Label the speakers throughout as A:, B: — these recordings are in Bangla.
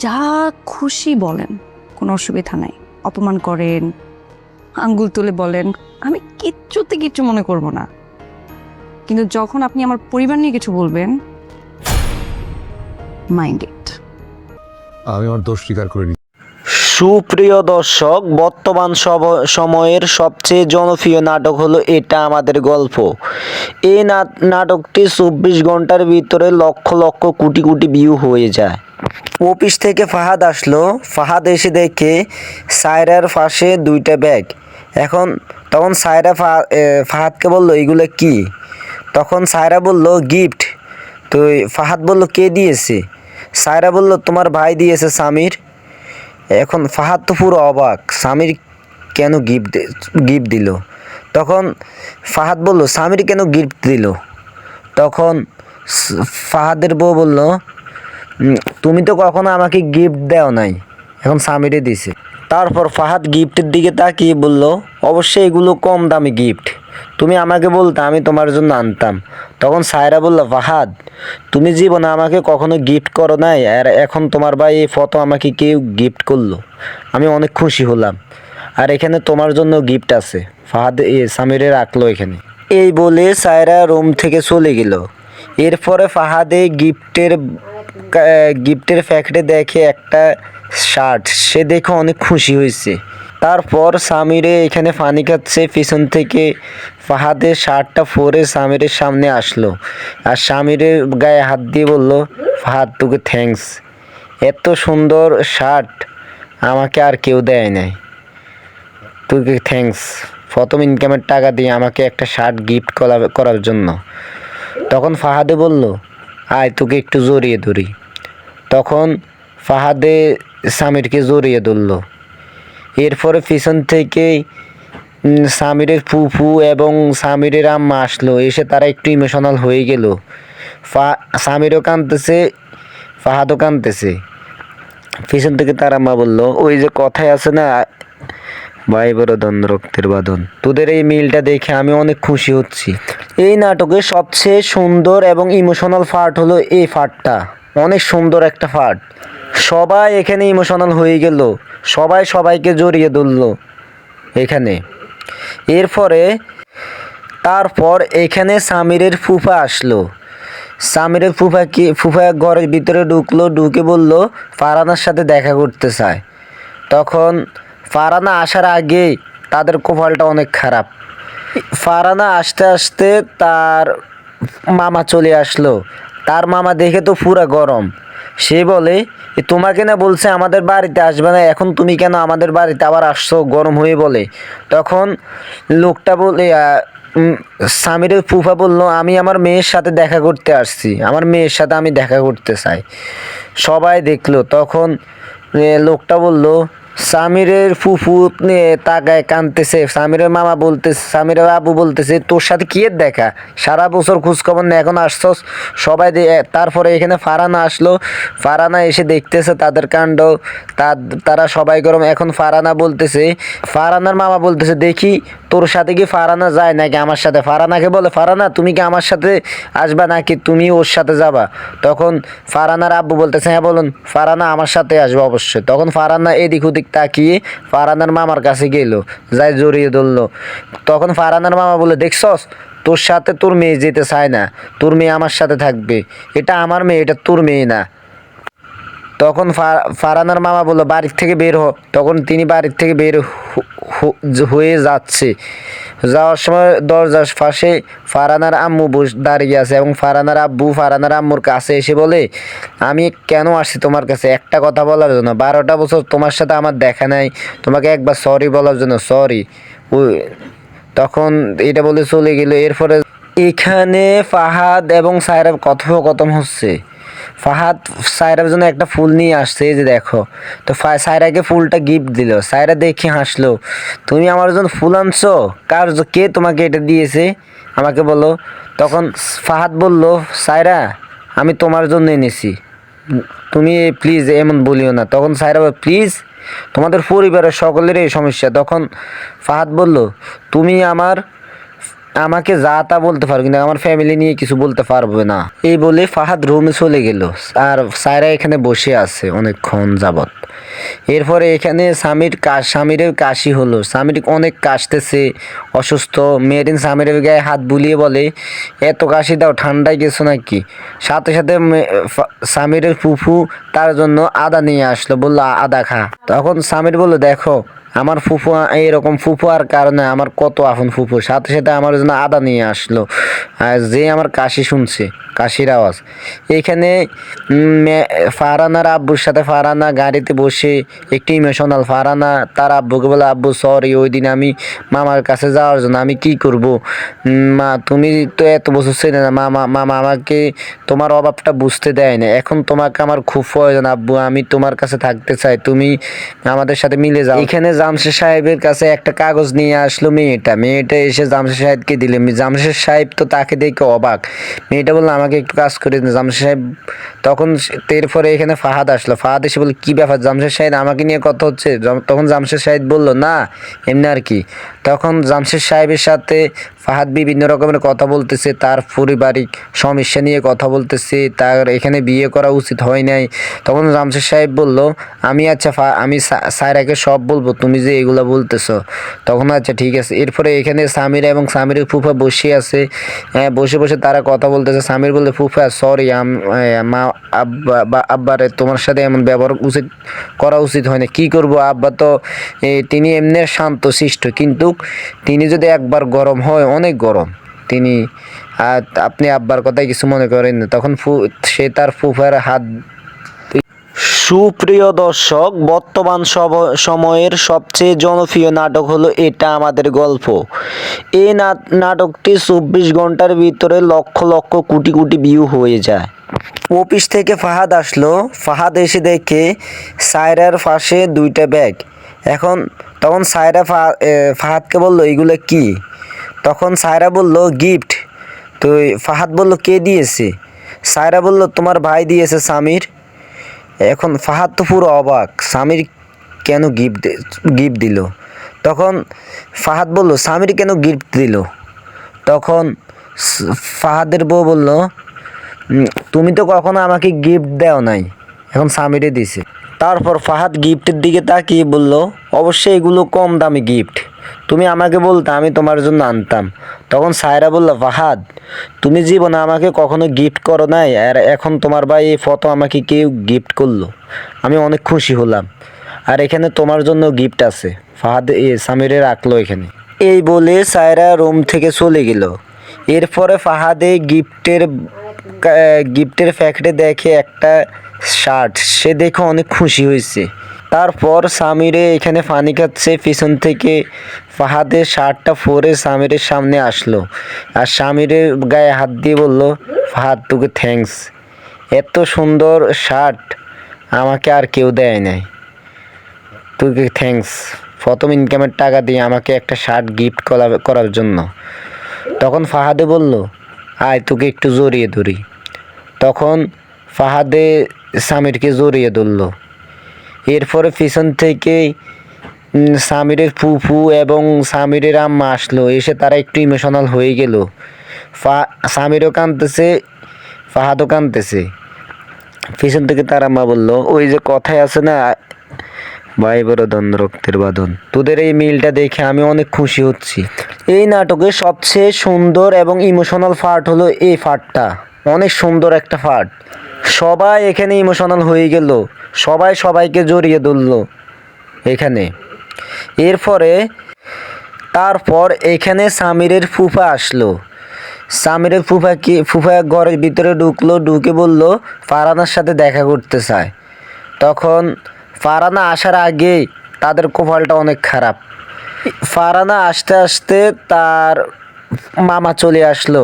A: যা খুশি বলেন, কোনো অসুবিধা নাই। অপমান করেন, আঙ্গুল তুলে বলেন, আমি কিচ্ছু মনে করব না। কিন্তু যখন আপনি আমার পরিবার নিয়ে কিছু বলবেন, মাইন্ড ইট।
B: আমি আমার দোষ স্বীকার করে নিই।
C: সুপ্রিয় দর্শক, বর্তমান সময়ের সবচেয়ে জনপ্রিয় নাটক হলো এটা আমাদের গল্প। এই নাটকটি 24 ঘন্টার ভিতরে লক্ষ লক্ষ কোটি কোটি ভিউ হয়ে যায়। অফিস থেকে ফাহাদ আসলো। ফাহাদ এসে দেখে সায়রার পাশে 2টা ব্যাগ। তখন সায়রা ফাহাদকে বলল, এগুলো কি? তখন সায়রা বলল, গিফট। তো ফাহাদ বলল, কে দিয়েছে? সায়রা বলল, তোমার ভাই দিয়েছে, সামির। এখন ফাহাদ তো পুরো অবাক, সামির কেন গিফট দিল? তখন ফাহাদ বলল, সামির কেন গিফট দিল? তখন ফাহাদের বউ বলল, তুমি তো কখনো আমাকে গিফট দেও নাই, এখন সামিরে দিছে। তারপর ফাহাদ গিফটের দিকে তাকিয়ে বলল, অবশ্যই এগুলো কম দামি গিফট, তুমি আমাকে বলতে আমি তোমার জন্য আনতাম। তখন সায়রা বলল, ফাহাদ, তুমি জীবনে আমাকে কখনো গিফট করো নাই, আর এখন তোমার ভাই এই ফটো আমাকে কেউ গিফট করলো, আমি অনেক খুশি হলাম। আর এখানে তোমার জন্য গিফট আছে। ফাহাদ সামিরে রাখলো এখানে। এই বলে সায়রা রুম থেকে চলে গেল। এরপরে ফাহাদে গিফটের প্যাকেটে দেখে একটা শার্ট, সে দেখে অনেক খুশি হয়েছে। তারপর সামিরে এখানে পানি খাচ্ছে, পিছন থেকে ফাহাদের শার্টটা পরে সামিরের সামনে আসলো, আর সামিরের গায়ে হাত দিয়ে বলল, ফাহাদ, তোকে থ্যাঙ্কস, এত সুন্দর শার্ট আমাকে আর কেউ দেয় নাই, তোকে থ্যাঙ্কস, প্রথম ইনকামের টাকা দিয়ে আমাকে একটা শার্ট গিফট করার জন্য। তখন ফাহাদে বলল, আয় তোকে একটু জড়িয়ে ধরি। তখন ফাহাদে সামিরকে জড়িয়ে ধরল। এরপরে পিছন থেকে সামিরের ফুফু এবং সামিরের আম্মা আসলো, এসে তারা একটু ইমোশনাল হয়ে গেল। সামিরও কাঁদতেছে, ফাহাদও কাঁদতেছে। পিছন থেকে তার আম্মা বলল, ওই যে কথায় আছে না, ভাই বড়দন রক্তের বাঁধন, তোদের এই মিলটা দেখে আমি অনেক খুশি হচ্ছি। এই নাটকের সবচেয়ে সুন্দর এবং ইমোশনাল পার্ট হলো এই পার্টটা, অনেক সুন্দর একটা পার্ট। সবাই এখানে ইমোশনাল হয়ে গেল, সবাই সবাইকে জড়িয়ে ধরল এখানে। তারপর এখানে সামিরের ফুফা আসলো। সামিরের ফুফা ঘরের ভিতরে ঢুকে বলল, ফারহানার সাথে দেখা করতে চায়। তখন ফারহানা আসার আগে তাদের কপালটা অনেক খারাপ। ফারহানা আসতে আসতে তার মামা চলে আসলো। তার মামা দেখে তো পুরা গরম। সে বলে, তোমাকে না বলছে আমাদের বাড়িতে আসবে না, এখন তুমি কেন আমাদের বাড়িতে আবার আসছো? গরম হয়ে বলে। তখন লোকটা বলে, সামিরের ফুফা বলল, আমি আমার মেয়ের সাথে দেখা করতে আসছি, আমার মেয়ের সাথে আমি দেখা করতে চাই। সবাই দেখলো। তখন লোকটা বলল, সামিরের ফুফু তাকায় কাঁদতেছে। সামিরের মামা বলতেছে, সামিরের আবু বলতেছে, তোর সাথে কি এর দেখা, সারা বছর খোঁজখবর নেই, এখন আসছস? সবাই তারপরে এখানে ফারহানা আসলো। ফারহানা এসে দেখতেছে তাদের কাণ্ড, তারা সবাই গরম। এখন ফারহানার মামা বলতেছে, দেখি তোর সাথে কি ফারহানা যায় নাকি আমার সাথে। ফারহানাকে বলে, ফারহানা তুমি কি আমার সাথে আসবা নাকি তুমি ওর সাথে যাবা? তখন ফারহানার আব্বু বলতেছে, হ্যাঁ বলুন, ফারহানা আমার সাথে আসবে অবশ্যই। তখন ফারহানা এদিক ওদিক তাকিয়ে ফারহানার মামার কাছে গেল, যাই জড়িয়ে ধরলো। তখন ফারহানার মামা বলে, দেখছস, তোর সাথে তোর মেয়ে যেতে চায় না, তোর মেয়ে আমার সাথে থাকবে, এটা আমার মেয়ে, এটা তোর মেয়ে না। তখন ফারহানার মামা বলল, বাড়ির থেকে বের হ। তখন তিনি বাড়ির থেকে বের হয়ে যাচ্ছে। যাওয়ার সময় দরজার পাশে ফারহানার আম্মু দাঁড়িয়ে আছে, এবং ফারহানার আব্বু ফারহানার আম্মুর কাছে এসে বলে, আমি কেন আসছি তোমার কাছে? একটা কথা বলার জন্য। 12টা বছর তোমার সাথে আমার দেখা নাই, তোমাকে একবার সরি বলার জন্য, সরি। তখন এটা বলে চলে গেল। এরপরে এখানে ফাহাদ এবং সায়রার কথোপকথন হচ্ছে। ফাহাদ সায়রার জন্য একটা ফুল নিয়ে আসছে, এই যে দেখো। তো সায়রাকে ফুলটা গিফট দিল। সায়রা দেখে হাসলো, তুমি আমার জন্য ফুল আনছো? কে তোমাকে এটা দিয়েছে আমাকে বলো। তখন ফাহাদ বলল, সায়রা, আমি তোমার জন্য এনেছি, তুমি প্লিজ এমন বলিও না। তখন সায়রা বলল, প্লিজ, তোমাদের পরিবারের সকলেরই এই সমস্যা। তখন ফাহাদ বলল, তুমি আমার আমাকে যা তা বলতে পারো, কিন্তু আমার ফ্যামিলি নিয়ে কিছু বলতে পারবে না। এই বলে ফাহাদ রুমে চলে গেল। আর সায়রা এখানে বসে আছে অনেকক্ষণ যাবত। এরপরে এখানে সামিরের কাশি হলো। সামির অনেক কাশতেছে, অসুস্থ। মেরিন সামিরের গায়ে হাত বুলিয়ে বলে, এত কাশি দাও, ঠান্ডায় গেছো নাকি? সাথে সাথে সামিরের ফুফু তার জন্য আদা নিয়ে আসলো, বললো আদা খা। তখন সামির বললো, দেখো আমার ফুফু, এইরকম ফুফু আর কারণে আমার কত আপন ফুফু, সাথে সাথে আমার জন্য আদা নিয়ে আসলো। আর যে আমার কাশি শুনছে, কাশির আওয়াজ। এখানে ফারহানার আব্বুর সাথে ফারহানা গাড়িতে বসে একটু ইমোশনাল। ফারহানা তার আব্বুকে বলে, আব্বু সরি, ওই দিন আমি মামার কাছে যাওয়ার জন্য আমি কি করব, মা তুমি তো এত বছর ছিলে না, মামা আমাকে তোমার অভাবটা বুঝতে দেয় না, এখন তোমাকে আমার খুব প্রয়োজন আব্বু, আমি তোমার কাছে থাকতে চাই, তুমি আমাদের সাথে মিলে যাও। এখানে জামশেদ সাহেবের কাছে একটা কাগজ নিয়ে আসলো মেয়েটা এসে জামশেদ সাহেবকে দিলে। জামশেদ সাহেব তো তাকে দেখে অবাক। মেয়েটা বললো, আমাকে একটু কাজ করে দিন। জামশেদ সাহেব তখন, এরপরে এখানে ফাহাদ আসলো। ফাহাদ এসে বলল, কি ব্যাপার জামশেদ সাহেব, আমাকে নিয়ে কথা হচ্ছে? তখন জামশেদ সাহেব বলল, না এমনি আর কি। তখন জামশেদ সাহেবের সাথে ফাহাদ বিভিন্ন রকমের কথা বলতেছে, তার পারিবারিক সমস্যা নিয়ে কথা বলতেছে, তার এখানে বিয়ে করা উচিত হয় নাই। তখন জামশেদ সাহেব বলল, আমি আচ্ছা আমি সায়রাকে সব বলবো, তুমি যে এগুলো বলতেছো। তখন আচ্ছা ঠিক আছে। এরপরে এখানে সামিরা এবং সামিরের ফুফা বসে আছে। বসে বসে তারা কথা বলতেছে। সামির বললে, ফুফা সরি, মা আব্বারে তোমার সাথে এমন ব্যবহার করা উচিত হয় না। কি করব, আব্বা তো তিনি এমনি শান্ত শিষ্ট, কিন্তু তিনি যদি একবার গরম হয়, অনেক গরম তিনি। আপনি আব্বার কথায় কিছু মনে করেন না। তখন সে তার ফুফার হাত। সুপ্রিয় দর্শক, বর্তমান সময়ের সবচেয়ে জনপ্রিয় নাটক হলো এটা আমাদের গল্প। এই নাটকটি 24 ঘন্টার ভিতরে লক্ষ লক্ষ কোটি কোটি ভিউ হয়ে যায়। অফিস থেকে ফাহাদ আসলো। ফাহাদ এসে দেখে সায়রার পাশে 2টা ব্যাগ। তখন সায়রা ফাহাদকে বলল, এগুলো কি? তখন সায়রা বলল, গিফট। তো ফাহাদ বলল, কে দিয়েছে? সায়রা বলল, তোমার ভাই দিয়েছে, সামির। এখন ফাহাদ তো পুরো অবাক, সামির কেন গিফট দিল? তখন ফাহাদ বলল, সামির কেন গিফট দিল? তখন ফাহাদের বউ বলল, তুমি তো কখনো আমাকে গিফট দাও নাই, এখন সামিরে দিছে। তারপর ফাহাদ গিফটের দিকে তাকিয়ে বলল, অবশ্যই এগুলো কম দামি গিফট, তুমি আমাকে বলতে আমি তোমার জন্য আনতাম। তখন সায়রা বলল, ফাহাদ তুমি জীবনে আমাকে কখনো গিফট করো নাই, আর এখন তোমার ভাই এই ফটো আমাকে কেউ গিফট করলো, আমি অনেক খুশি হলাম, আর এখানে তোমার জন্য গিফট আছে। ফাহাদ সামিরে রাখলো এখানে। এই বলে সায়রা রুম থেকে চলে গেল। এরপরে ফাহাদে গিফটের প্যাকেটে দেখে একটা শার্ট, সে দেখে অনেক খুশি হয়েছে। তারপর সামিরে এখানে পানি খাচ্ছে, পিছন থেকে ফাহাদের শার্টটা পরে সামিরের সামনে আসলো, আর সামিরের গায়ে হাত দিয়ে বলল, ফাহাদ তোকে থ্যাঙ্কস, এত সুন্দর শার্ট আমাকে আর কেউ দেয় নাই, তোকে থ্যাঙ্কস, প্রথম ইনকামের টাকা দিয়ে আমাকে একটা শার্ট গিফট করার জন্য। তখন ফাহাদে বলল, আয় তোকে একটু জড়িয়ে ধরি। তখন ফাহাদে সামিরকে জড়িয়ে ধরল। এরপরে পিছন থেকে সামিরের ফুফু এবং সামিরের আম্মা আসলো, এসে তারা একটু ইমোশনাল হয়ে গেল। সামিরও কাঁদতেছে, ফাহাদও কাঁদতেছে। পিছন থেকে তার আম্মা বলল, ওই যে কথায় আছে না, ভাই বড় দ্বন্দ্ব রক্তের বাঁধন, তোদের এই মিলটা দেখে আমি অনেক খুশি হচ্ছি। এই নাটকের সবচেয়ে সুন্দর এবং ইমোশনাল পার্ট হলো এই পার্টটা, অনেক সুন্দর একটা পার্ট। সবাই এখানে ইমোশনাল হয়ে গেল, সবাই সবাইকে জড়িয়ে ধরল এখানে। তারপর এখানে সামিরের ফুফা আসলো। সামিরের ফুফা ঘরের ভিতরে ঢুকে বলল, ফারহানার সাথে দেখা করতে চায়। তখন ফারহানা আসার আগে তাদের কপালটা অনেক খারাপ। ফারহানা আসতে আসতে তার মামা চলে আসলো।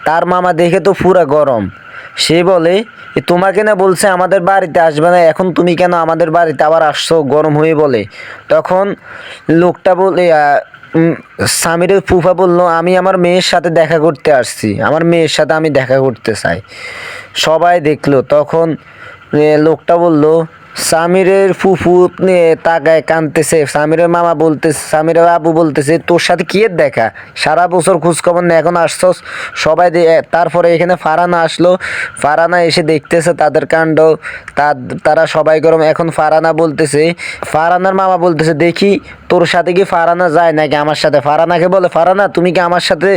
C: তার মামা দেখে তো পুরা গরম। সে বলে, তোমাকে না বলছে আমাদের বাড়িতে আসবে না, এখন তুমি কেন আমাদের বাড়িতে আবার আসছো? গরম হয়ে বলে। তখন লোকটা বলে, সামিরের ফুফা বলল, আমি আমার মেয়ের সাথে দেখা করতে আসছি, আমার মেয়ের সাথে আমি দেখা করতে চাই। সবাই দেখলো। তখন লোকটা বলল, সামিরের ফুফু নিয়ে তাকায় কাঁদতেছে। সামিরের মামা বলতেছে, সামিরের আব্বু বলতেছে, তোর সাথে কি এর দেখা, সারা বছর খোঁজখবর নেই, এখন আসছস সবাই তারপরে এখানে ফারহানা আসলো। ফারহানা এসে দেখতেছে তাদের কাণ্ড, তারা সবাই গরম। এখন ফারহানা বলতেছে, ফারহানার মামা বলতেছে, দেখি তোর সাথে কি ফারহানা যায় নাকি আমার সাথে। ফারহানাকে বলে, ফারহানা তুমি কি আমার সাথে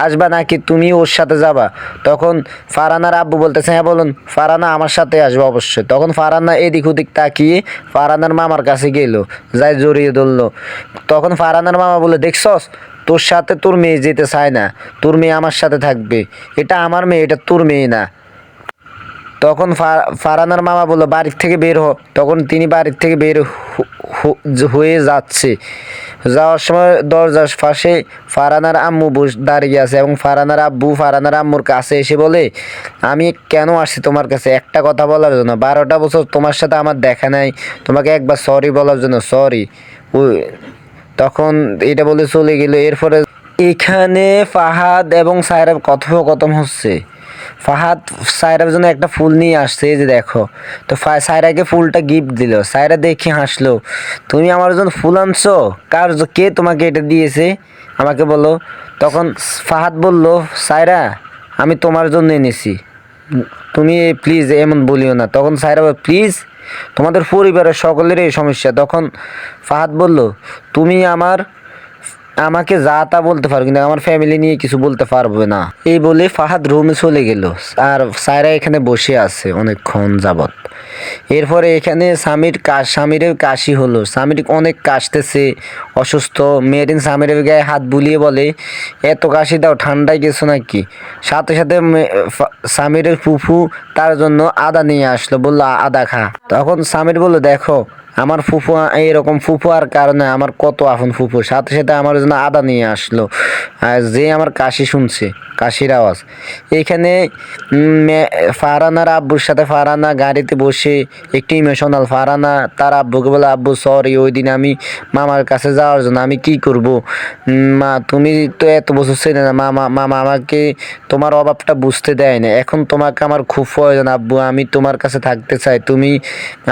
C: আসবা নাকি তুমি ওর সাথে যাবা। তখন ফারহানার আব্বু বলতেছে, হ্যাঁ বলুন, ফারহানা আমার সাথে আসবে অবশ্যই। তখন ফারহানা এদিক ওদিক তাকিয়ে ফারহানার মামার কাছে গেল, যাই জড়িয়ে ধরলো। তখন ফারহানার মামা বলে, দেখছস তোর সাথে তোর মেয়ে যেতে চায় না, তোর মেয়ে আমার সাথে থাকবে, এটা আমার মেয়ে, এটা তোর মেয়ে না। তখন ফারহানার মামা বললো, বাড়ির থেকে বের হ। তখন তিনি বাড়ির থেকে বের হয়ে যাচ্ছে। যাওয়ার সময় দরজার পাশে ফারহানার আম্মু দাঁড়িয়ে আছে এবং ফারহানার আব্বু ফারহানার আম্মুর কাছে এসে বলে, আমি কেন আসছি তোমার কাছে একটা কথা বলার জন্য, 12টা বছর তোমার সাথে আমার দেখা নাই, তোমাকে একবার সরি বলার জন্য, সরি। তখন এটা বলে চলে গেল। এরপরে এখানে ফাহাদ এবং সায়রার কথোপকথন হচ্ছে। ফাহাদ সায়রার জন্য একটা ফুল নিয়ে আসছে, এই যে দেখো। তো সায়রাকে ফুলটা গিফট দিল। সায়রা দেখে হাসলো, তুমি আমার জন্য ফুল আনছো, কে তোমাকে এটা দিয়েছে আমাকে বলো। তখন ফাহাদ বলল, সায়রা আমি তোমার জন্য এনেছি, তুমি প্লিজ এমন বলিও না। তখন সায়রা বলল, প্লিজ, তোমাদের পরিবারের সকলের এই সমস্যা। তখন ফাহাদ বলল, তুমি আমাকে যা তা বলতে পারো, কিন্তু আমার ফ্যামিলি নিয়ে কিছু বলতে পারবে না। এই বলে ফাহাদ রুমে চলে গেল আর সায়রা এখানে বসে আছে অনেকক্ষণ যাবত। এরপরে এখানে সামিরের কাশি হলো। সামির অনেক কাশতেছে, অসুস্থ। মেরিন সামিরের গায়ে হাত বুলিয়ে বলে, এত কাশি দাও, ঠান্ডায় গেছো নাকি। সাথে সাথে সামিরের ফুফু তার জন্য আদা নিয়ে আসলো, বললো আদা খা। তখন সামির বললো, দেখো আমার ফুফু, এইরকম ফুফু আর কারণে আমার কত আপন ফুফু, সাথে সাথে আমার জন্য আদা নিয়ে আসলো। আর যে আমার কাশি শুনছে, কাশির আওয়াজ। এখানে ফারহানার আব্বুর সাথে ফারহানা গাড়িতে বসে একটু ইমোশনাল। ফারহানা তার আব্বুকে বলে, আব্বু সরি, ওই দিন আমি মামার কাছে যাওয়ার জন্য আমি কি করব, মা তুমি তো এত বছর ছিলে না, মামা আমাকে তোমার অভাবটা বুঝতে দেয় না, এখন তোমাকে আমার খুব প্রয়োজন আব্বু, আমি তোমার কাছে থাকতে চাই, তুমি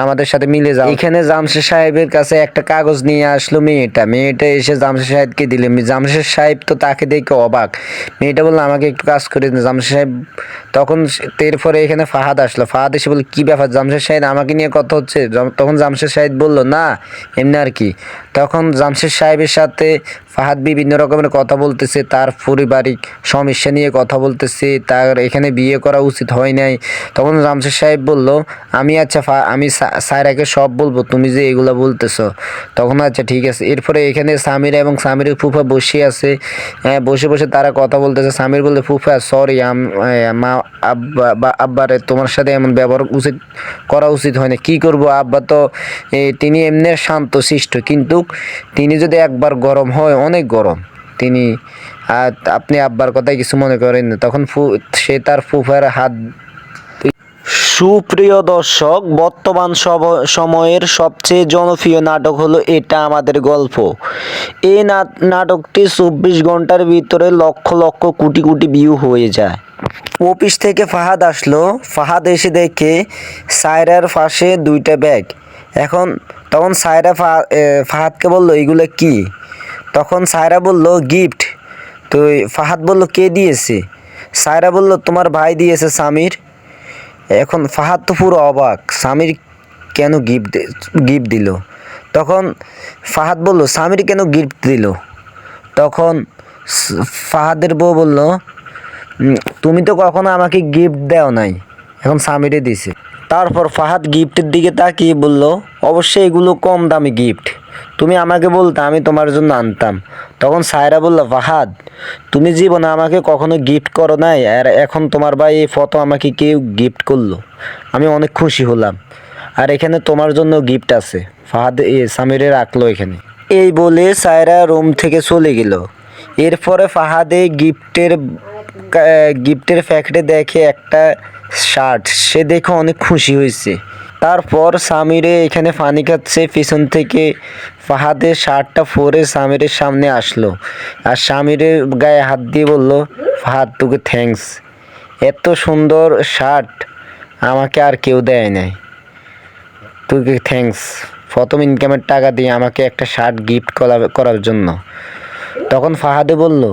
C: আমাদের সাথে মিলে যাও। এখানে জামশেদ সাহেবের কাছে একটা কাগজ নিয়ে আসলো মেয়েটা এসে জামশেদ সাহেবকে দিলে। জামশেদ সাহেব তো তাকে দেখে অবাক। মেয়েটা বললো, আমাকে একটু কাজ করে দিন জামশেদ সাহেব। তখন এরপরে এখানে ফাহাদ আসলো। ফাহাদ এসে বলল, কি ব্যাপার জামশেদ সাহেব, আমাকে নিয়ে কথা হচ্ছে। তখন জামশেদ সাহেব বলল, না এমনি আর কি। তখন জামশেদ সাহেবের সাথে ফাহাদ বিভিন্ন রকমের কথা বলতেছে, তার পারিবারিক সমস্যা নিয়ে কথা বলতেছে, তার এখানে বিয়ে করা উচিত হয় নাই। তখন জামশেদ সাহেব বলল, আমি আচ্ছা আমি সায়রাকে সব বলবো, তুমি যে এগুলো বলতেছো। তখন আচ্ছা ঠিক আছে। এরপরে এখানে সামিরা এবং সামিরের ফুফা বসে আছে, বসে বসে তারা কথা বলতেছে। সামির বললে, ফুফা সরি, মা আব্বারে তোমার সাথে এমন ব্যবহার করা উচিত হয় না। কী করবো, আব্বা তো তিনি এমনি শান্ত শিষ্ট, কিন্তু তিনি যদি একবার গরম হয়, অনেক গরম তিনি। আপনি আব্বার কথায় কিছু মনে করেন না। তখন সে তার ফুফার হাত। সুপ্রিয় দর্শক, বর্তমান সময়ের সবচেয়ে জনপ্রিয় নাটক হলো এটা আমাদের গল্প। এই নাটকটি 24 ঘন্টার ভিতরে লক্ষ লক্ষ কোটি কোটি ভিউ হয়ে যায়। অফিস থেকে ফাহাদ আসলো। ফাহাদ এসে দেখে সায়রার পাশে 2টা ব্যাগ। তখন সায়রা ফাহাদকে বলল, এগুলো কি? তখন সায়রা বলল, গিফট। তো ফাহাদ বলল, কে দিয়েছে? সায়রা বলল, তোমার ভাই দিয়েছে, সামির। এখন ফাহাদ তো পুরো অবাক, সামির কেন গিফট দিল। তখন ফাহাদ বলল, সামির কেন গিফট দিল? তখন ফাহাদের বউ বলল, তুমি তো কখনো আমাকে গিফট দাও নাই, এখন সামিরে দিছে। তারপর ফাহাদ গিফটের দিকে তাকিয়ে বলল, অবশ্যই এগুলো কম দামি গিফট, তুমি আমাকে বলতে আমি তোমার জন্য আনতাম। তখন সায়রা বলল, ফাহাদ তুমি জীবনে আমাকে কখনো গিফট করো নাই, আর এখন তোমার ভাই এই ফটো আমাকে কেউ গিফট করলো, আমি অনেক খুশি হলাম, আর এখানে তোমার জন্য গিফট আছে। ফাহাদ সামিরে রাখলো এখানে। এই বলে সায়রা রুম থেকে চলে গেল। এরপরে ফাহাদে গিফটের প্যাকেটে দেখে একটা শার্ট, সে দেখে অনেক খুশি হয়েছে। তারপর সামিরে এখানে পানি খাচ্ছে, পিছন থেকে ফাহাদের শার্টটা পরে সামিরের সামনে আসলো আর সামিরের গায়ে হাত দিয়ে বলল, ফাহাদ তোকে থ্যাঙ্কস, এত সুন্দর শার্ট আমাকে আর কেউ দেয় নাই। তোকে থ্যাঙ্কস প্রথম ইনকামের টাকা দিয়ে আমাকে একটা শার্ট গিফট করার জন্য। তখন ফাহাদে বলল,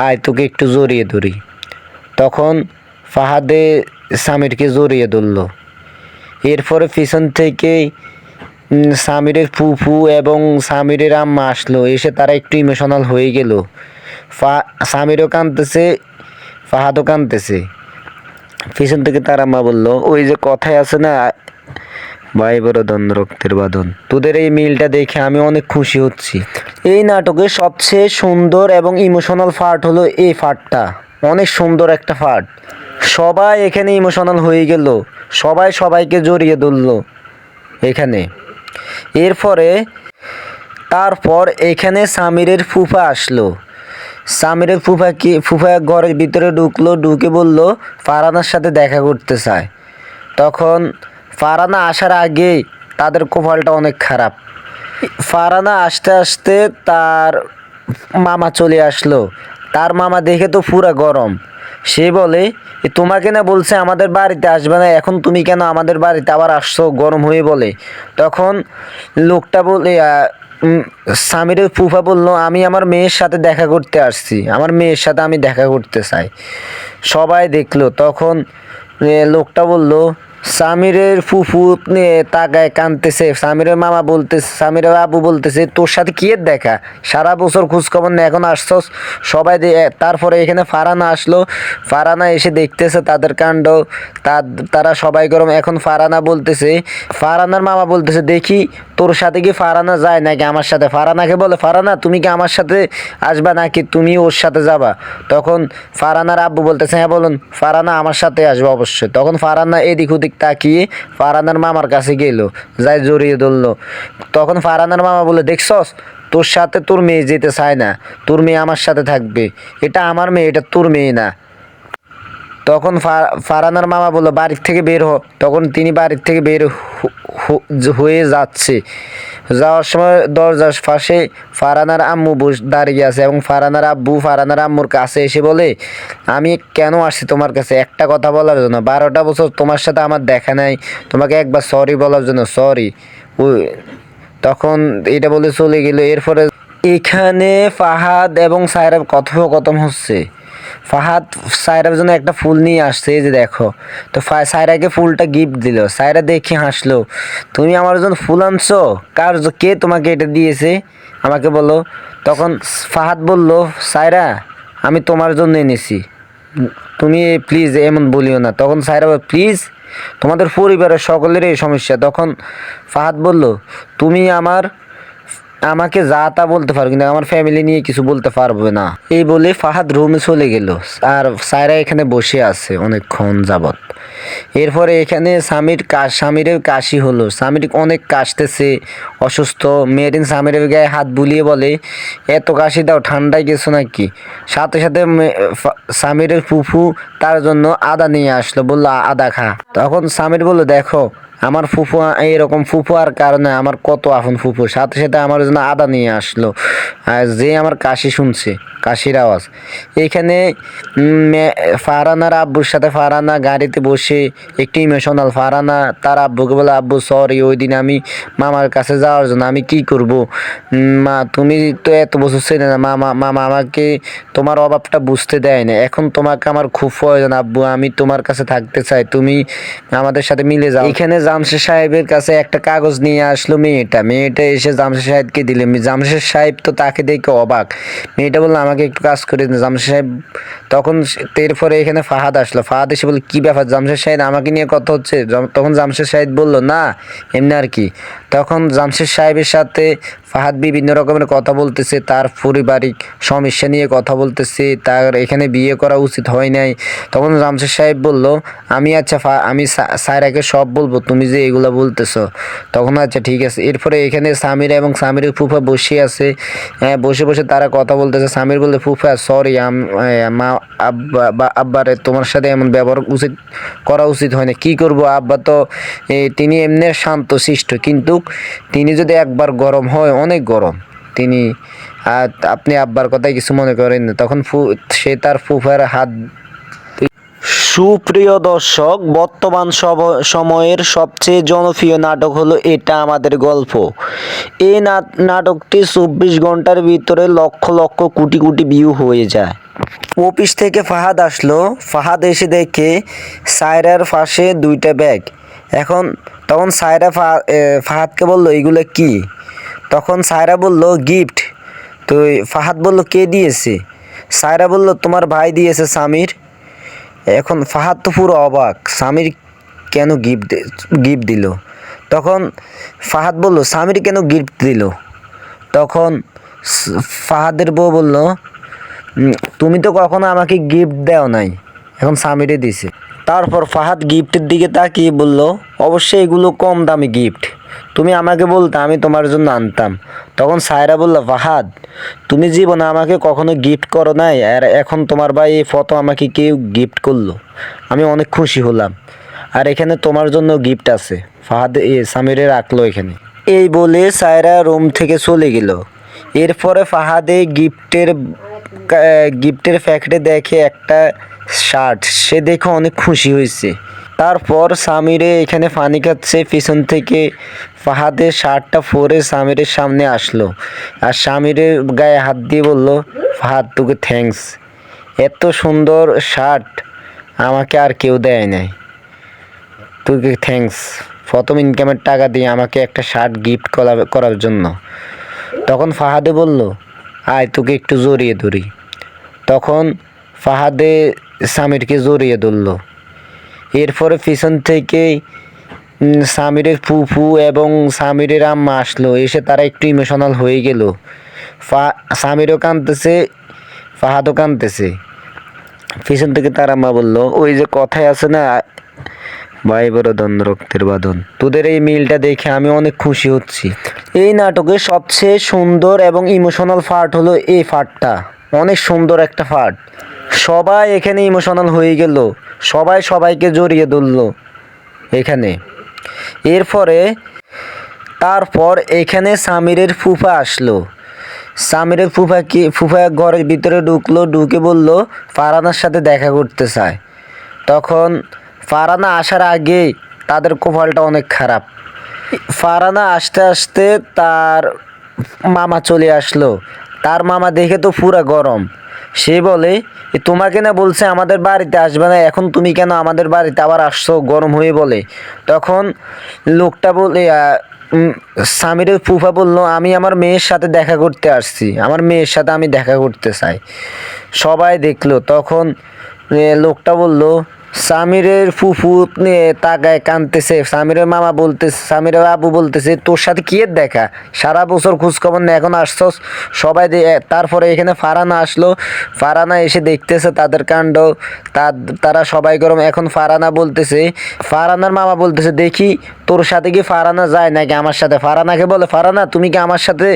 C: আয় তোকে একটু জড়িয়ে ধরি। তখন ফাহাদে সামিরকে জড়িয়ে ধরল। এরপরে পিছন থেকে সামিরের ফুফু এবং সামিরের আম্মা আসলো, এসে তারা একটু ইমোশনাল হয়ে গেল। সামিরও কাঁদতেছে, ফাহাদও কাঁদতেছে। পিছন থেকে তার আম্মা বলল, ওই যে কথায় আছে না, ভাই বড় দ্বন্দ্ব রক্তের বাঁধন। তোদের এই মিলটা দেখে আমি অনেক খুশি হচ্ছি। এই নাটকের সবচেয়ে সুন্দর এবং ইমোশনাল পার্ট হলো এই পার্টটা, অনেক সুন্দর একটা পার্ট। সবাই এখানে ইমোশনাল হয়ে গেল, সবাই সবাইকে জড়িয়ে ধরলো এখানে। তারপর এখানে সামিরের ফুফা আসলো। সামিরের ফুফা ঘরের ভিতরে ঢুকলো, ঢুকে বলল ফারহানার সাথে দেখা করতে চায়। তখন ফারহানা আসার আগেই তাদের কপালটা অনেক খারাপ। ফারহানা আসতে আসতে তার মামা চলে আসলো। তার মামা দেখে তো পুরা গরম। সে বলে, তোমাকে না বলছে আমাদের বাড়িতে আসবে না, এখন তুমি কেন আমাদের বাড়িতে আবার আসছো? গরম হয়ে বলে। তখন লোকটা বলে, সামিরের ফুফা বলল, আমি আমার মেয়ের সাথে দেখা করতে আসছি, আমার মেয়ের সাথে আমি দেখা করতে চাই। সবাই দেখলো। তখন লোকটা বলল, সামিরের ফুফু তাকায় কাঁদতেছে। সামিরের মামা বলতেছে, সামিরের আবু বলতেছে, তোর সাথে কি এর দেখা? সারা বছর খোঁজখবর নেই, এখন আসছস? সবাই তারপরে এখানে ফারহানা আসলো। ফারহানা এসে দেখতেছে তাদের কাণ্ড। তারা সবাই গরম। এখন ফারহানার মামা বলতেছে, দেখি তোর সাথে কি ফারহানা যায় নাকি আমার সাথে? ফারহানাকে বলে, ফারহানা তুমি কি আমার সাথে আসবা নাকি তুমি ওর সাথে যাবা? তখন ফারহানার আব্বু বলতেছে, হ্যাঁ বলুন, ফারহানা আমার সাথে আসবে অবশ্যই। তখন ফারহানা এদিক ওদিক তাকিয়ে ফারহানার মামার কাছে গেল, যাই জড়িয়ে ধরলো। তখন ফারহানার মামা বলে, দেখছস তোর সাথে তোর মেয়ে যেতে চায় না, তোর মেয়ে আমার সাথে থাকবে। এটা আমার মেয়ে, এটা তোর মেয়ে না। তখন ফারহানার মামা বলল, বাড়ির থেকে বের হ। তখন তিনি বাড়ির থেকে বের হয়ে যাচ্ছে। যাওয়ার সময় দরজার পাশে ফারহানার আম্মু দাঁড়িয়ে আছে এবং ফারহানার আব্বু ফারহানার আম্মুর কাছে এসে বলে, আমি কেন আসছি তোমার কাছে? একটা কথা বলার জন্য। 12টা বছর তোমার সাথে আমার দেখা নাই, তোমাকে একবার সরি বলার জন্য। সরি। তখন এটা বলে চলে গেল। এরপরে এখানে ফাহাদ এবং সায়রার কথোপকথন হচ্ছে। ফাহাদ সায়রার জন্য একটা ফুল নিয়ে আসছে, এই যে দেখো। তো সায়রাকে ফুলটা গিফট দিল। সায়রা দেখে হাসলো, তুমি আমার জন্য ফুল আনছো? কে তোমাকে এটা দিয়েছে আমাকে বলো। তখন ফাহাদ বলল, সায়রা আমি তোমার জন্য এনেছি, তুমি প্লিজ এমন বলিও না। তখন সায়রা বলল, প্লিজ, তোমাদের পরিবারের সকলের এই সমস্যা। তখন ফাহাদ বলল, তুমি আমাকে যা তা বলতে পারো, কিন্তু আমার ফ্যামিলি নিয়ে কিছু বলতে পারবে না। এই বলে ফাহাদ রুমে চলে গেল। আর সায়রা এখানে বসে আছে অনেকক্ষণ যাবৎ। এরপরে এখানে সামিরের কাশি হলো। সামির অনেক কাশতেছে, অসুস্থ। মেরিন সামিরের গায়ে হাত বুলিয়ে বলে, এত কাশি দাও, ঠান্ডায় গেছো নাকি? সাথে সাথে সামিরের ফুফু তার জন্য আদা নিয়ে আসলো, বললো আদা খা। তখন সামির বলল, দেখো আমার ফুফু, এইরকম ফুফু আর কারণে আমার কত আপন ফুফু। সাথে সাথে আমার জন্য আদা নিয়ে আসলো, আর যে আমার কাশি শুনছে, কাশির আওয়াজ। এখানে ফারহানার আব্বুর সাথে ফারহানা গাড়িতে বসে একটু ইমোশনাল। ফারহানা তার আব্বুকে বলে, আব্বু সরি, ওই দিন আমি মামার কাছে যাওয়ার জন্য আমি কি করব? মা তুমি তো এত বছর ছিলে না, মামা আমাকে তোমার অভাবটা বুঝতে দেয় না, এখন তোমাকে আমার খুব প্রয়োজন আব্বু, আমি তোমার কাছে থাকতে চাই, তুমি আমাদের সাথে মিলে যাও। এখানে জামশেদ সাহেবের কাছে একটা কাগজ নিয়ে আসলো মেয়েটা এসে জামশেদ সাহেবকে দিলে। জামশেদ সাহেব তো তাকে দেখে অবাক। মেয়েটা বললো, আমাকে একটু কাজ করে দিন জামশেদ সাহেব। তখন এরপরে এখানে ফাহাদ আসলো। ফাহাদ এসে বলল, কি ব্যাপার জামশেদ সাহেব, আমাকে নিয়ে কথা হচ্ছে? তখন জামশেদ সাহেব বলল, না এমনি আর কি। তখন জামশেদ সাহেবের সাথে ফাহাদ বিভিন্ন রকমের কথা বলতেছে, তার পারিবারিক সমস্যা নিয়ে কথা বলতেছে, তার এখানে বিয়ে করা উচিত হয় নাই। তখন জামশেদ সাহেব বলল, আমি আমি সায়রাকে সব বলবো, তুমি যে এগুলো বলতেছো। তখন আচ্ছা ঠিক আছে। এরপরে এখানে সামিরা এবং সামিরের ফুফা বসে আছে। বসে বসে তারা কথা বলতেছে। সামির বললে, ফুফা সরি, মা আব্বারে তোমার সাথে এমন ব্যবহার করা উচিত হয় না। কি করব, আব্বা তো তিনি এমনি শান্ত শিষ্ট, কিন্তু তিনি যদি একবার গরম হয়, অনেক গরম তিনি। আপনি আব্বার কথায় কিছু মনে করেন না। তখন সে তার ফুফার হাত সুপ্রিয় দর্শক, বর্তমান সময়ের সবচেয়ে জনপ্রিয় নাটক হলো এটা আমাদের গল্প। এই নাটকটি 24 ঘন্টার ভিতরে লক্ষ লক্ষ কোটি কোটি ভিউ হয়ে যায়। অফিস থেকে ফাহাদ আসলো। ফাহাদ এসে দেখে সায়রার পাশে 2টা ব্যাগ। তখন সায়রা ফাহাদকে বলল, এগুলো কি? তখন সায়রা বলল, গিফট। তো ফাহাদ বলল, কে দিয়েছে? সায়রা বলল, তোমার ভাই দিয়েছে, সামির। এখন ফাহাদ তো পুরো অবাক, সামির কেন গিফট দিল? তখন ফাহাদ বলল, সামির কেন গিফট দিল? তখন ফাহাদের বউ বলল, তুমি তো কখনো আমাকে গিফট দাও নাই, এখন সামিরে দিছে। তারপর ফাহাদ গিফটের দিকে তাকিয়ে বলল, অবশ্যই এগুলো কম দামি গিফট, তুমি আমাকে বলতে আমি তোমার জন্য আনতাম। তখন সায়রা বলল, ফাহাদ, তুমি জীবনে আমাকে কখনো গিফট করো নাই, আর এখন তোমার ভাই এই ফটো আমাকে কেউ গিফট করলো, আমি অনেক খুশি হলাম। আর এখানে তোমার জন্য গিফট আছে। ফাহাদ সামিরে রাখলো এখানে। এই বলে সায়রা রুম থেকে চলে গেল। এরপরে ফাহাদে গিফটের প্যাকেটে দেখে একটা শার্ট, সে দেখে অনেক খুশি হয়েছে। তারপর সামিরে এখানে পানি খাচ্ছে, পিছন থেকে ফাহাদের শার্টটা পরে সামিরের সামনে আসলো, আর সামিরের গায়ে হাত দিয়ে বলল, ফাহাদ, তোকে থ্যাঙ্কস, এত সুন্দর শার্ট আমাকে আর কেউ দেয় নাই, তোকে থ্যাঙ্কস, প্রথম ইনকামের টাকা দিয়ে আমাকে একটা শার্ট গিফট করার জন্য। তখন ফাহাদে বলল, আয় তোকে একটু জড়িয়ে ধরি। তখন ফাহাদে সামিরকে জড়িয়ে ধরল। এরপরে পিছন থেকে সামিরের ফুফু এবং সামিরের আম্মা আসলো, এসে তারা একটু ইমোশনাল হয়ে গেল। সামিরও কাঁদতেছে, ফাহাদও কাঁদতেছে। পিছন থেকে তার আম্মা বলল, ওই যে কথায় আছে না, ভাই বড় দ্বন্দ্ব রক্তের বাঁধন, তোদের এই মিলটা দেখে আমি অনেক খুশি হচ্ছি। এই নাটকের সবচেয়ে সুন্দর এবং ইমোশনাল পার্ট হলো এই পার্টটা, অনেক সুন্দর একটা পার্ট। সবাই এখানে ইমোশনাল হয়ে গেল, সবাই সবাইকে জড়িয়ে ধরলো এখানে। তারপর এখানে সামিরের ফুফা আসলো। সামিরের ফুফা ঘরের ভিতরে ঢুকে বলল, ফারহানার সাথে দেখা করতে চায়। তখন ফারহানা আসার আগে তাদের কপালটা অনেক খারাপ। ফারহানা আসতে আসতে তার মামা চলে আসলো। তার মামা দেখে তো পুরা গরম। সে বলে, তোমাকে না বলছে আমাদের বাড়িতে আসবে না, এখন তুমি কেন আমাদের বাড়িতে আবার আসছো? গরম হয়ে বলে। তখন লোকটা বলে, সামিরের ফুফা বলল, আমি আমার মেয়ের সাথে দেখা করতে আসছি, আমার মেয়ের সাথে আমি দেখা করতে চাই। সবাই দেখলো। তখন লোকটা বলল, সামিরের ফুফু তাকায় কাঁদতেছে। সামিরের মামা বলতেছে, সামিরের আবু বলতেছে, তোর সাথে কি এর দেখা, সারা বছর খোঁজখবর নেই, এখন আসছস? সবাই তারপরে এখানে ফারহানা আসলো। ফারহানা এসে দেখতেছে তাদের কাণ্ড, তারা সবাই গরম। এখন ফারহানার মামা বলতেছে, দেখি তোর সাথে কি ফারহানা যায় নাকি আমার সাথে। ফারহানাকে বলে, ফারহানা তুমি কি আমার সাথে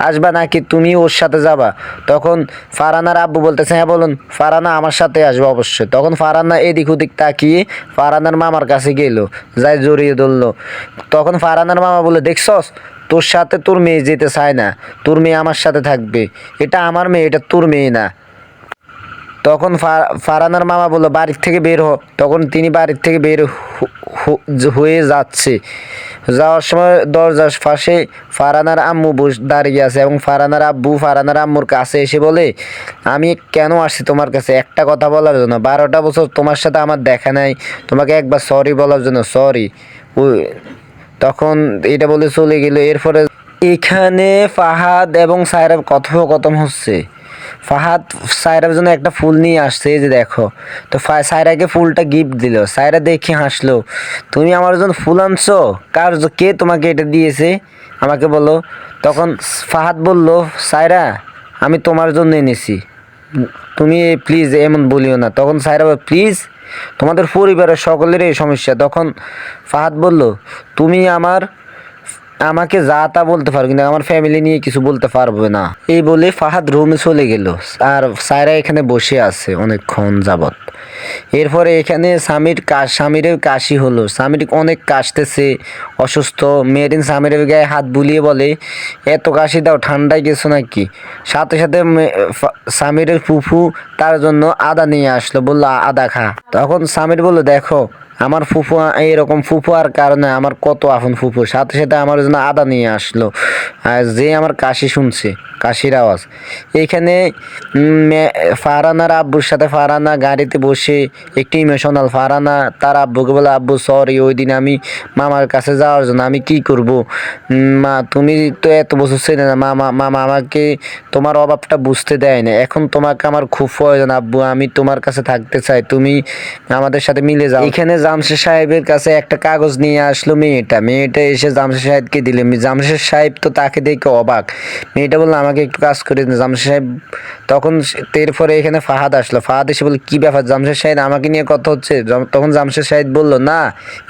C: আসবা নাকি তুমি ওর সাথে যাবা? তখন ফারহানার আব্বু বলতেছে, হ্যাঁ বলুন, ফারহানা আমার সাথে আসবে অবশ্যই। তখন ফারহানা এদিক ওদিক তাকিয়ে ফারহানার মামার কাছে গেল, যাই জড়িয়ে ধরলো। তখন ফারহানার মামা বলে, দেখছস, তোর সাথে তোর মেয়ে যেতে চায় না, তোর মেয়ে আমার সাথে থাকবে, এটা আমার মেয়ে, এটা তোর মেয়ে না। তখন ফারহানার মামা বলল, বাড়ির থেকে বের হ। তখন তিনি বাড়ির থেকে বের হয়ে যাচ্ছে। যাওয়ার সময় দরজার পাশে ফারহানার আম্মু দাঁড়িয়ে আছে, এবং ফারহানার আব্বু ফারহানার আম্মুর কাছে এসে বলে, আমি কেন আসছি তোমার কাছে? একটা কথা বলার জন্য, 12টা বছর তোমার সাথে আমার দেখা নাই, তোমাকে একবার সরি বলার জন্য, সরি। তখন এটা বলে চলে গেল। এরপরে এখানে ফাহাদ এবং সায়রার কথোপকথন হচ্ছে। ফাহাদ সায়রার জন্য একটা ফুল নিয়ে আসছে, এই যে দেখো। তো সায়রাকে ফুলটা গিফট দিল। সায়রা দেখে হাসলো, তুমি আমার জন্য ফুল আনছো? কে তোমাকে এটা দিয়েছে আমাকে বলো। তখন ফাহাদ বলল, সায়রা, আমি তোমার জন্য এনেছি, তুমি প্লিজ এমন বলিও না। তখন সায়রা বলল, প্লিজ, তোমাদের পরিবারের সকলেরই এই সমস্যা। তখন ফাহাদ বলল, তুমি আমার আমাকে যা তা বলতে পারো, কিন্তু আমার ফ্যামিলি নিয়ে কিছু বলতে পারবে না। এই বলে ফাহাদ রুমে চলে গেল, আর সায়রা এখানে বসে আছে অনেকক্ষণ যাবত। এরপরে এখানে সামিরের কাশি হলো। সামির অনেক কাশতেছে, অসুস্থ। মেরিন সামিরের গায়ে হাত বুলিয়ে বলে, এত কাশি দাও, ঠান্ডায় গেছো নাকি? সাথে সাথে সামিরের ফুফু তার জন্য আদা নিয়ে আসলো, বললো আদা খা। তখন সামির বললো, দেখো আমার ফুফু, এইরকম ফুফু আর কারণে আমার কত আপন ফুফু, সাথে সাথে আমার জন্য আদা নিয়ে আসলো। আর যে আমার কাশি শুনছে, কাশির আওয়াজ। এইখানে ফারহানার আব্বুর সাথে ফারহানা গাড়িতে বসে একটু ইমোশনাল। ফারহানা তার আব্বুকে বলে, আব্বু সরি, ওই দিন আমি মামার কাছে যাওয়ার জন্য আমি কি করব, মা তুমি তো এত বছর ছিলে না, মামা আমাকে তোমার অভাবটা বুঝতে দেয় না, এখন তোমাকে আমার খুব প্রয়োজন আব্বু, আমি তোমার কাছে থাকতে চাই, তুমি আমাদের সাথে মিলে যাও। এখানে জামশেদ সাহেবের কাছে একটা কাগজ নিয়ে আসলো মেয়েটা এসে জামশেদ সাহেবকে দিলে। জামশেদ সাহেব তো তাকে দেখে অবাক। মেয়েটা বললো, আমাকে একটু কাজ করে দিন জামশেদ সাহেব। তখন এরপরে এখানে ফাহাদ আসলো। ফাহাদ এসে বলল, কি ব্যাপার জামশেদ সাহেব, আমাকে নিয়ে কথা হচ্ছে? তখন জামশেদ সাহেব বলল, না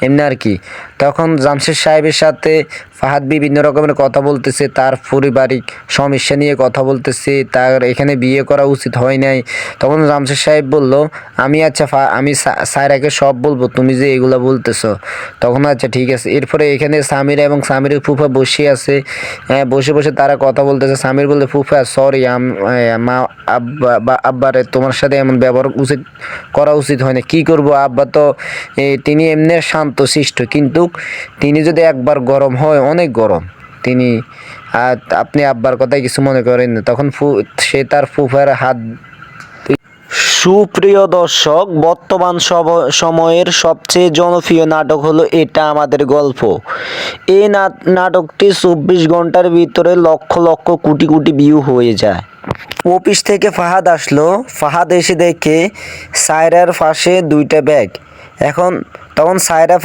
C: এমনি আর কি। তখন জামশেদ সাহেবের সাথে ফাহাদ বিভিন্ন রকমের কথা বলতেছে, তার পারিবারিক সমস্যা নিয়ে কথা বলতেছে, তার এখানে বিয়ে করা উচিত হয় নাই। তখন জামশেদ সাহেব বলল, আমি আচ্ছা আমি সায়রাকে সব বলবো, তুমি যে এগুলো বলতেছো। তখন আচ্ছা ঠিক আছে। এরপরে এখানে সামিরা এবং সামিরের ফুফা বসে আছে, বসে বসে তারা কথা বলতেছে। সামির বললে, ফুফা সরি, মা আব্বারে তোমার সাথে এমন ব্যবহার করা উচিত হয় না। কী করবো, আব্বা তো তিনি এমনি শান্ত শিষ্ট, কিন্তু তিনি যদি একবার গরম হয়, অনেক গরম তিনি। আপনি আব্বার কথায় কিছু মনে করেন না। তখন সে তার ফুফার হাত। সুপ্রিয় দর্শক, বর্তমান সময়ের সবচেয়ে জনপ্রিয় নাটক হলো এটা আমাদের গল্প। এই নাটকটি 24 ঘন্টার ভিতরে লক্ষ লক্ষ কোটি কোটি ভিউ হয়ে যায়। অফিস থেকে ফাহাদ আসলো। ফাহাদ এসে দেখে সায়রার পাশে 2টা ব্যাগ। তখন সায়রা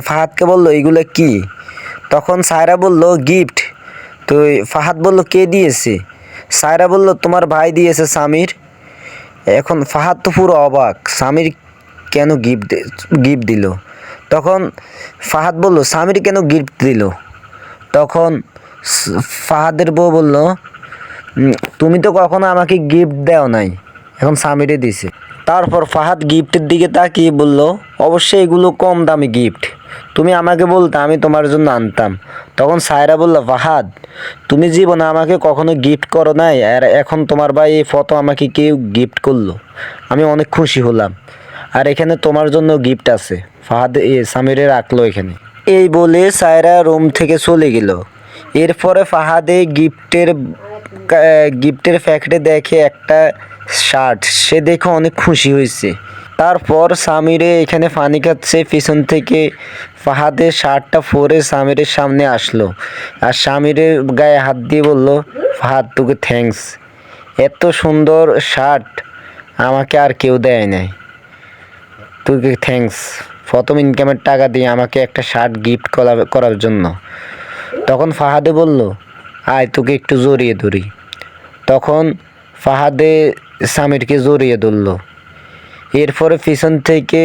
C: ফাহাদকে বলল, এগুলো কি? তখন সায়রা বলল, গিফট। তো ফাহাদ বলল, কে দিয়েছে? সায়রা বলল, তোমার ভাই দিয়েছে, সামির। এখন ফাহাদ তো পুরো অবাক, সামির কেন গিফট দিল? তখন ফাহাদ বলল, সামির কেন গিফট দিল? তখন ফাহাদের বউ বলল, তুমি তো কখনো আমাকে গিফট দাও নাই, এখন সামিরে দিছে। তারপর ফাহাদ গিফটের দিকে তাকিয়ে বলল, অবশ্যই এগুলো কম দামি গিফট, তুমি আমাকে বলতে আমি তোমার জন্য আনতাম। তখন সায়রা বলল, ফাহাদ তুমি জীবনে আমাকে কখনো গিফট করো নাই, আর এখন তোমার ভাই এই ফটো আমাকে কেউ গিফট করলো, আমি অনেক খুশি হলাম, আর এখানে তোমার জন্য গিফট আছে। ফাহাদ সামিরে রাখলো এখানে। এই বলে সায়রা রুম থেকে চলে গেল। এরপরে ফাহাদে গিফটের প্যাকেটে দেখে একটা শার্ট, সে দেখে অনেক খুশি হয়েছে। তারপর সামিরে এখানে পানি খাচ্ছে, পিছন থেকে ফাহাদের শার্টটা পরে সামিরের সামনে আসলো, আর সামিরের গায়ে হাত দিয়ে বলল, ফাহাদ তোকে থ্যাঙ্কস, এত সুন্দর শার্ট আমাকে আর কেউ দেয় নাই, তোকে থ্যাঙ্কস প্রথম ইনকামের টাকা দিয়ে আমাকে একটা শার্ট গিফট করার জন্য। তখন ফাহাদে বলল, আয় তোকে একটু জড়িয়ে ধরি। তখন ফাহাদে সামিরকে জড়িয়ে ধরল। এরপরে পিছন থেকে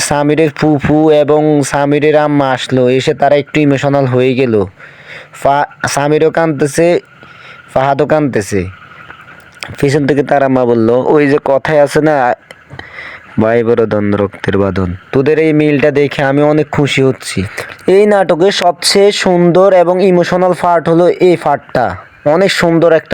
C: সামিরের ফুফু এবং সামিরের আম্মা আসলো, এসে তারা একটু ইমোশনাল হয়ে গেল। সামিরও কাঁদতেছে, ফাহাদও কাঁদতেছে। পিছন থেকে তার আম্মা বলল, ওই যে কথায় আছে না, ভাই বড় দ্বন্দ্ব রক্তের বাঁধন, তোদের এই মিলটা দেখে আমি অনেক খুশি হচ্ছি। এই নাটকের সবচেয়ে সুন্দর এবং ইমোশনাল পার্ট হলো এই পার্টটা, অনেক সুন্দর একটা